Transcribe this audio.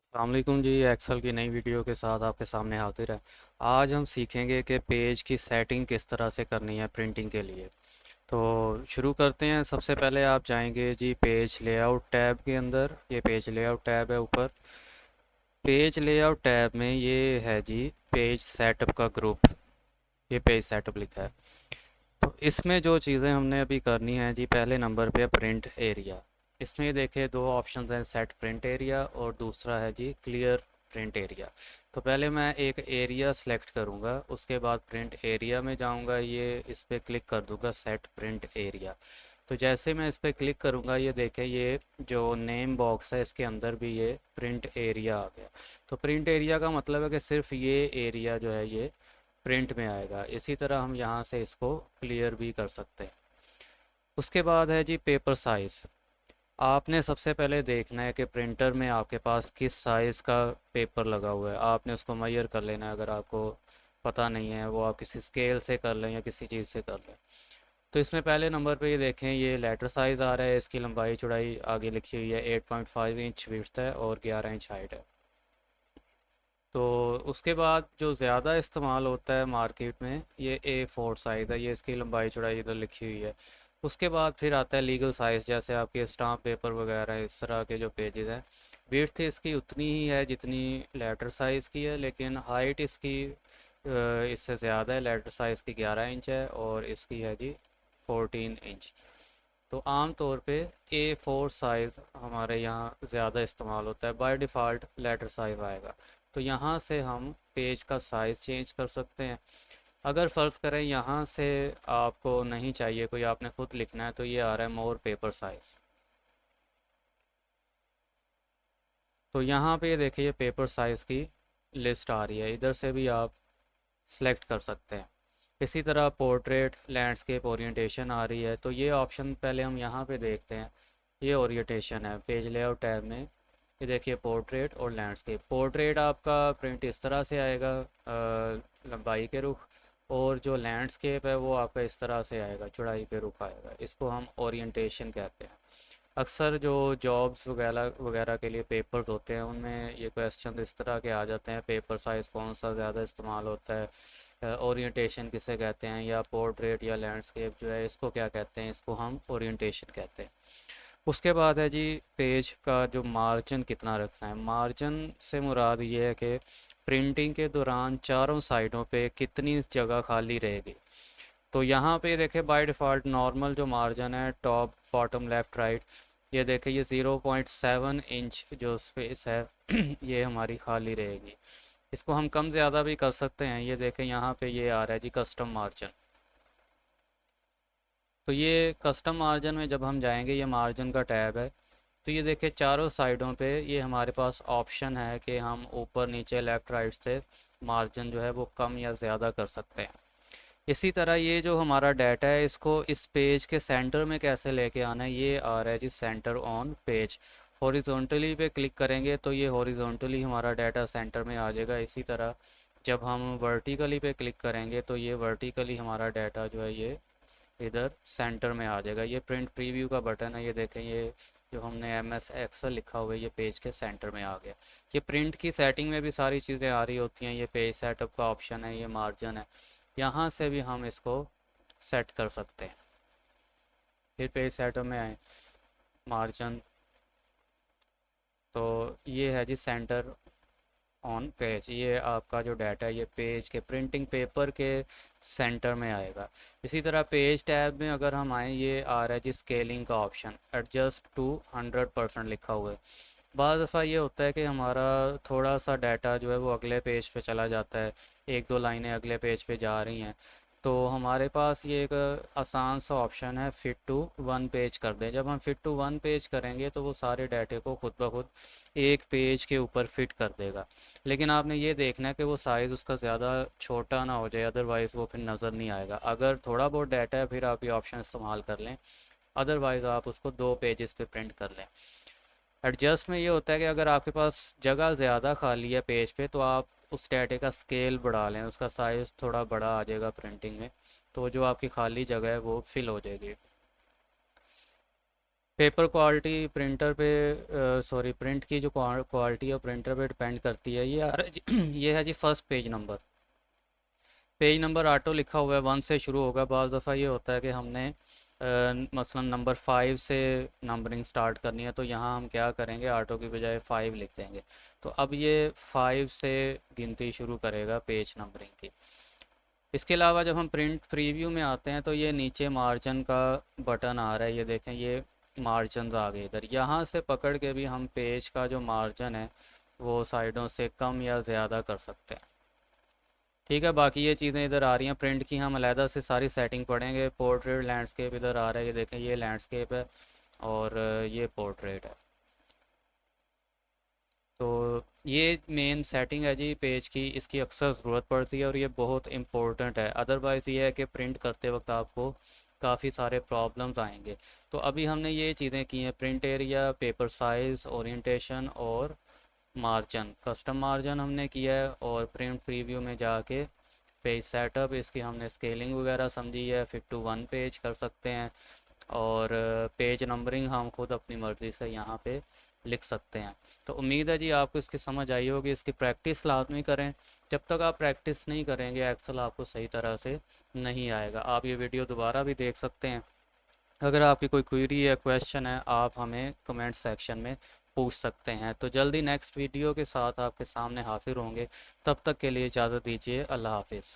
अस्सलामुअलैकुम जी। एक्सेल की नई वीडियो के साथ आपके सामने हाजिर है। आज हम सीखेंगे कि पेज की सेटिंग किस तरह से करनी है प्रिंटिंग के लिए। तो शुरू करते हैं। सबसे पहले आप जाएंगे जी पेज लेआउट टैब के अंदर। ये पेज लेआउट टैब है ऊपर। पेज लेआउट टैब में ये है जी पेज सेटअप का ग्रुप। ये पेज सेटअप लिखा है। तो इसमें जो चीज़ें हमने अभी करनी है जी, पहले नंबर पे प्रिंट एरिया। इसमें ये देखिए दो ऑप्शन हैं, सेट प्रिंट एरिया और दूसरा है जी क्लियर प्रिंट एरिया। तो पहले मैं एक एरिया सेलेक्ट करूँगा, उसके बाद प्रिंट एरिया में जाऊँगा, ये इस पर क्लिक कर दूँगा सेट प्रिंट एरिया। तो जैसे मैं इस पर क्लिक करूँगा ये देखें, ये जो नेम बॉक्स है इसके अंदर भी ये प्रिंट एरिया आ गया। तो प्रिंट एरिया का मतलब है कि सिर्फ ये एरिया जो है ये प्रिंट में आएगा। इसी तरह हम यहाँ से इसको क्लियर भी कर सकते हैं। उसके बाद है जी पेपर साइज़। आपने सबसे पहले देखना है कि प्रिंटर में आपके पास किस साइज़ का पेपर लगा हुआ है। आपने उसको मेजर कर लेना है। अगर आपको पता नहीं है वो आप किसी स्केल से कर लें या किसी चीज़ से कर लें। तो इसमें पहले नंबर पे ये देखें, ये लेटर साइज़ आ रहा है। इसकी लंबाई चौड़ाई आगे लिखी हुई है 8.5 इंच विड्थ है और 11 इंच हाइट है। तो उसके बाद जो ज़्यादा इस्तेमाल होता है मार्केट में, ये A4 साइज़ है। ये इसकी लंबाई चौड़ाई इधर लिखी हुई है। उसके बाद फिर आता है लीगल साइज़, जैसे आपके स्टाम्प पेपर वगैरह इस तरह के जो पेजेस हैं। विड्थ इसकी उतनी ही है जितनी लेटर साइज़ की है, लेकिन हाइट इसकी इससे ज़्यादा है। लेटर साइज़ की 11 इंच है और इसकी है जी 14 इंच। तो आम तौर पे A4 साइज़ हमारे यहाँ ज़्यादा इस्तेमाल होता है। बाय डिफ़ॉल्ट लेटर साइज़ आएगा। तो यहाँ से हम पेज का साइज़ चेंज कर सकते हैं। अगर फ़र्ज़ करें यहाँ से आपको नहीं चाहिए, कोई आपने ख़ुद लिखना है, तो ये आ रहा है मोर पेपर साइज़। तो यहाँ पे देखिए पेपर साइज़ की लिस्ट आ रही है, इधर से भी आप सेलेक्ट कर सकते हैं। इसी तरह पोर्ट्रेट लैंडस्केप ओरिएंटेशन आ रही है। तो ये ऑप्शन पहले हम यहाँ पे देखते हैं। ये ओरिएंटेशन है पेज लेआउट टैब में। ये देखिए पोर्ट्रेट और लैंडस्केप। पोर्ट्रेट आपका प्रिंट इस तरह से आएगा, लंबाई के रुख। और जो लैंडस्केप है वो आपका इस तरह से आएगा, चौड़ाई के रुख आएगा। इसको हम ओरिएंटेशन कहते हैं। अक्सर जो जॉब्स वगैरह वगैरह के लिए पेपर्स होते हैं उनमें ये क्वेश्चन इस तरह के आ जाते हैं, पेपर साइज़ कौन सा ज़्यादा इस्तेमाल होता है, ओरिएंटेशन किसे कहते हैं, या पोर्ट्रेट या लैंडस्केप जो है इसको क्या कहते हैं। इसको हम ओरिएंटेशन कहते हैं। उसके बाद है जी पेज का जो मार्जिन कितना रखना है। मार्जिन से मुराद ये है कि प्रिंटिंग के दौरान चारों साइडों पे कितनी जगह खाली रहेगी। तो यहाँ पे देखें बाय डिफ़ॉल्ट नॉर्मल जो मार्जिन है, टॉप बॉटम लेफ़्ट राइट, ये देखें ये 0.7 इंच जो स्पेस है ये हमारी खाली रहेगी। इसको हम कम ज़्यादा भी कर सकते हैं। ये देखें यहाँ पे ये आ रहा है जी कस्टम मार्जिन। तो ये कस्टम मार्जिन में जब हम जाएंगे, ये मार्जिन का टैब है। तो ये देखिए चारों साइडों पे ये हमारे पास ऑप्शन है कि हम ऊपर नीचे लेफ़्ट राइट से मार्जिन जो है वो कम या ज़्यादा कर सकते हैं। इसी तरह ये जो हमारा डाटा है इसको इस पेज के सेंटर में कैसे लेके आना है, ये आ रहा है जी सेंटर ऑन पेज। हॉरिजॉन्टली पे क्लिक करेंगे तो ये हॉरिजॉन्टली हमारा डाटा सेंटर में आ जाएगा। इसी तरह जब हम वर्टिकली पे क्लिक करेंगे तो ये वर्टिकली हमारा डाटा जो है ये इधर सेंटर में आ जाएगा। ये प्रिंट प्रीव्यू का बटन है। ये देखें, ये जो हमने MS एक्सेल लिखा हुआ है ये पेज के सेंटर में आ गया। ये प्रिंट की सेटिंग में भी सारी चीज़ें आ रही होती हैं। ये पेज सेटअप का ऑप्शन है, ये मार्जिन है। यहाँ से भी हम इसको सेट कर सकते हैं। फिर पेज सेटअप में आए, मार्जिन। तो ये है जी सेंटर ऑन पेज। ये आपका जो डाटा है ये पेज के प्रिंटिंग पेपर के सेंटर में आएगा। इसी तरह पेज टैब में अगर हम आए, ये आ रहा है जी स्केलिंग का ऑप्शन, एडजस्ट टू 100% लिखा हुआ है। बाज़ दफ़ा ये होता है कि हमारा थोड़ा सा डाटा जो है वो अगले पेज पे चला जाता है, एक दो लाइनें अगले पेज पे जा रही हैं। तो हमारे पास ये एक आसान सा ऑप्शन है, फ़िट टू वन पेज कर दें। जब हम फ़िट टू वन पेज करेंगे तो वो सारे डाटे को खुद ब खुद एक पेज के ऊपर फिट कर देगा। लेकिन आपने ये देखना है कि वो साइज़ उसका ज़्यादा छोटा ना हो जाए, अदरवाइज़ वो फिर नज़र नहीं आएगा। अगर थोड़ा बहुत डाटा है फिर आप ये ऑप्शन इस्तेमाल कर लें, अदरवाइज़ आप उसको दो पेजेस पे प्रिंट कर लें। एडजस्ट में ये होता है कि अगर आपके पास जगह ज़्यादा खाली है पेज पे तो आप उस डाटे का स्केल बढ़ा लें, उसका साइज़ थोड़ा बड़ा आ जाएगा प्रिंटिंग में। तो जो आपकी खाली जगह है वो फिल हो जाएगी। पेपर क्वालिटी प्रिंटर पे, सॉरी, प्रिंट की जो क्वालिटी है प्रिंटर पे डिपेंड करती है। ये आ रहा है ये है जी first page number. Page number auto लिखा हुआ है, 1 से शुरू होगा। बाज़ दफ़ा ये होता है कि हमने मसलन नंबर 5 से नंबरिंग स्टार्ट करनी है, तो यहाँ हम क्या करेंगे, ऑटो की बजाय 5 लिख देंगे। तो अब ये 5 से गिनती शुरू करेगा पेज नंबरिंग की। इसके अलावा जब हम प्रिंट प्रीव्यू में आते हैं तो ये नीचे मार्जिन का बटन आ रहा है, ये देखें, ये मार्जिन आ गए इधर। यहाँ से पकड़ के भी हम पेज का जो मार्जिन है वो साइडों से कम या ज़्यादा कर सकते हैं। ठीक है, बाकी ये चीज़ें इधर आ रही हैं। प्रिंट की हम अलहदा से सारी सेटिंग पढ़ेंगे। पोर्ट्रेट लैंडस्केप इधर आ रहा है, ये देखें, ये लैंडस्केप है और ये पोर्ट्रेट है। तो ये मेन सेटिंग है जी पेज की, इसकी अक्सर ज़रूरत पड़ती है और ये बहुत इम्पोर्टेंट है। अदरवाइज़ ये है कि प्रिंट करते वक्त आपको काफ़ी सारे प्रॉब्लम्स आएंगे। तो अभी हमने ये चीज़ें की हैं, print area, paper size, orientation और मार्जिन। कस्टम मार्जिन हमने किया है और प्रिंट प्रीव्यू में जाके पेज सेटअप, इसकी हमने स्केलिंग वगैरह समझी है। 51 पेज कर सकते हैं और पेज नंबरिंग हम खुद अपनी मर्ज़ी से यहाँ पे लिख सकते हैं। तो उम्मीद है जी आपको इसकी समझ आई होगी। इसकी प्रैक्टिस लाजमी करें। जब तक आप प्रैक्टिस नहीं करेंगे एक्सेल आपको सही तरह से नहीं आएगा। आप ये वीडियो दोबारा भी देख सकते हैं। अगर आपकी कोई क्वेरी या क्वेश्चन है आप हमें कमेंट सेक्शन में पूछ सकते हैं। तो जल्दी नेक्स्ट वीडियो के साथ आपके सामने हाजिर होंगे। तब तक के लिए इजाज़त दीजिए। अल्लाह हाफिज़।